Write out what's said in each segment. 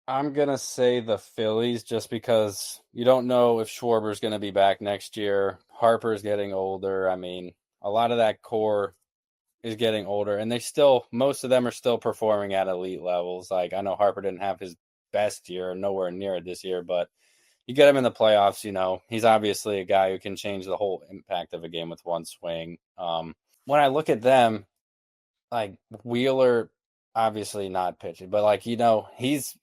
I'm gonna say the Phillies just because you don't know if Schwarber's gonna be back next year. Harper's getting older. I mean, a lot of that core is getting older, and most of them are still performing at elite levels. Like I know Harper didn't have his best year, nowhere near it this year, but you get him in the playoffs, he's obviously a guy who can change the whole impact of a game with one swing. When I look at them, like Wheeler, obviously not pitching, but like you don't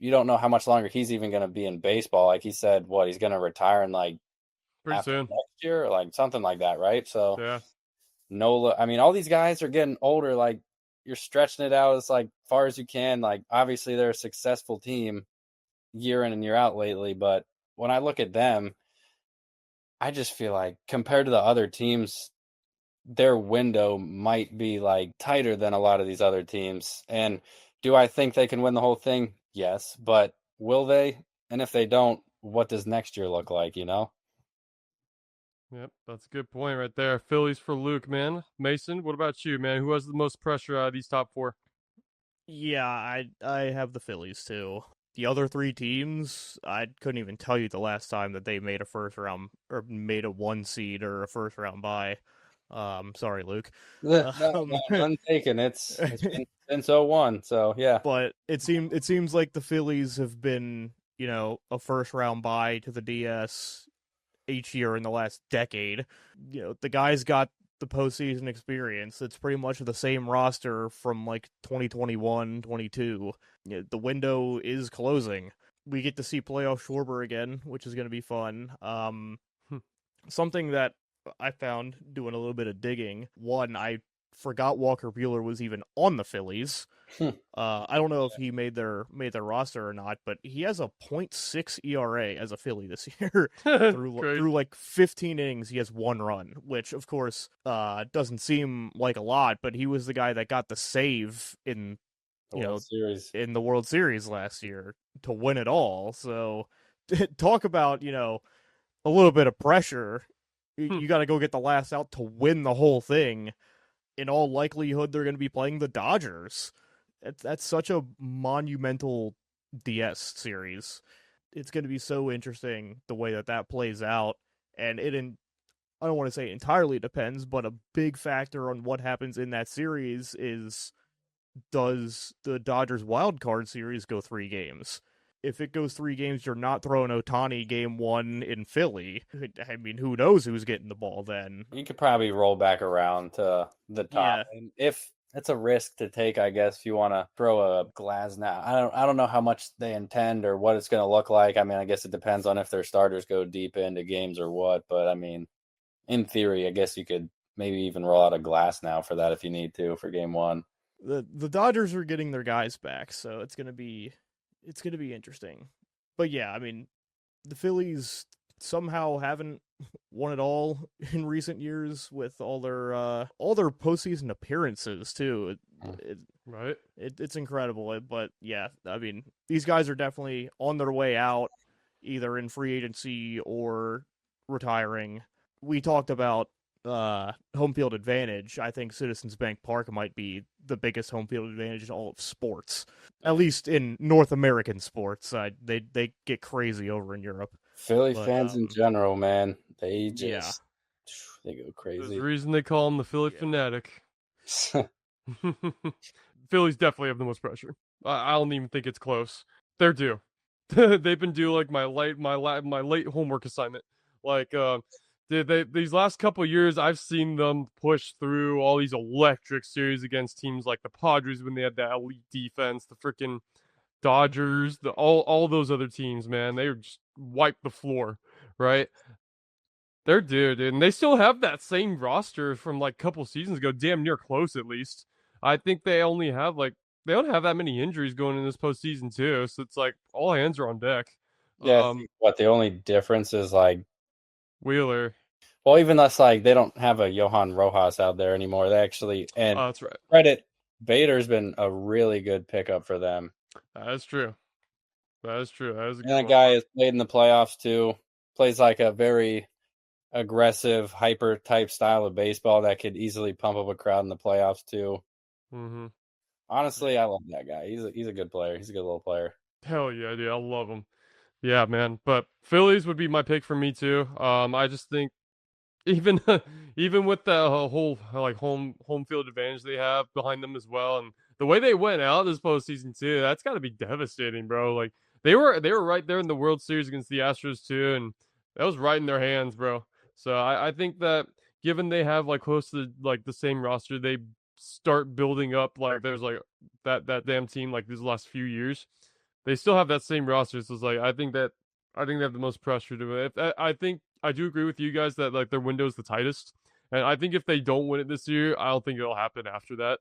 know how much longer he's even going to be in baseball. Like he said, what he's going to retire in like Pretty after soon. next year, or like something like that, right? So Yeah. Nola, I mean, all these guys are getting older. Like you're stretching it out as like far as you can. Like obviously they're a successful team year in and year out lately, but when I look at them, I just feel like compared to the other teams, their window might be like tighter than a lot of these other teams. And do I think they can win the whole thing? Yes, but will they? And if they don't, what does next year look like? Yep, that's a good point right there. Phillies for Luke, man. Mason, what about you, man? Who has the most pressure out of these top four? Yeah, I have the Phillies too. The other three teams, I couldn't even tell you the last time that they made a first round or made a one seed or a first round bye. Sorry, Luke. No, Um, no, none taken. It's been since '01, so yeah. but it seems like the Phillies have been, a first round bye to the DS each year in the last decade. The guys got the postseason experience. It's pretty much the same roster from like 2021, 22. The window is closing. We get to see playoff Schwarber again, which is going to be fun. Something that I found doing a little bit of digging. One, I forgot Walker Bueller was even on the Phillies. I don't know if he made their roster or not, but he has a .6 ERA as a Philly this year. Great. Through like 15 innings, he has one run, which of course doesn't seem like a lot, but he was the guy that got the save in The you World know Series. in the World Series last year to win it all. So talk about a little bit of pressure. Hmm. You got to go get the last out to win the whole thing. In all likelihood, they're going to be playing the Dodgers. That's such a monumental DS series. It's going to be so interesting the way that plays out, and I don't want to say entirely depends, but a big factor on what happens in that series is, does the Dodgers wild card series go 3 games? If it goes 3 games, you're not throwing Otani game one in Philly. I mean, who knows who's getting the ball then? You could probably roll back around to the top. Yeah, And if it's a risk to take, I guess, if you want to throw a glass now. I don't know how much they intend or what it's going to look like. I mean, I guess it depends on if their starters go deep into games or what, but I mean, in theory, I guess you could maybe even roll out a glass now for that if you need to for game one. the Dodgers are getting their guys back, so it's gonna be interesting. But yeah, I mean, the Phillies somehow haven't won it all in recent years with all their postseason appearances too. Right. It's incredible. But yeah, I mean, these guys are definitely on their way out, either in free agency or retiring. We talked about home field advantage. I think Citizens Bank Park might be the biggest home field advantage in all of sports, at least in North American sports. They get crazy over in Europe, Philly but fans in general, man, yeah, they go There's a crazy. reason they call him the Philly yeah. fanatic. Phillies definitely have the most pressure. I don't even think it's close. They're due. They've been due like my late homework assignment. Like these last couple years, I've seen them push through all these electric series against teams like the Padres when they had that elite defense, the freaking Dodgers, the all those other teams. Man, they just wiped the floor, right? They're due, dude, and they still have that same roster from like a couple seasons ago, damn near close at least. I think they don't have that many injuries going in this postseason too, so it's like all hands are on deck. Yeah, I think what the only difference is like, Wheeler, well, even that's like they don't have a Johan Rojas out there anymore. They actually, and that's right. credit, Bader's been a really good pickup for them. That is true. That is true. That is a And good that one. guy has played in the playoffs too. Plays like a very aggressive, hyper type style of baseball that could easily pump up a crowd in the playoffs too. Mm-hmm. Honestly, I love that guy. He's a good player. He's a good little player. Hell yeah, dude. I love them. Yeah, man. But Phillies would be my pick for me too. I just think even even with the whole like home field advantage they have behind them as well, and the way they went out this postseason too, that's got to be devastating, bro. Like they were right there in the World Series against the Astros too, and that was right in their hands, bro. So I think that given they have like close to like the same roster, they start building up like there's like that damn team like these last few years. They still have that same roster, so it's like I think they have the most pressure to it. I think I do agree with you guys that like their window is the tightest, and I think if they don't win it this year, I don't think it'll happen after that.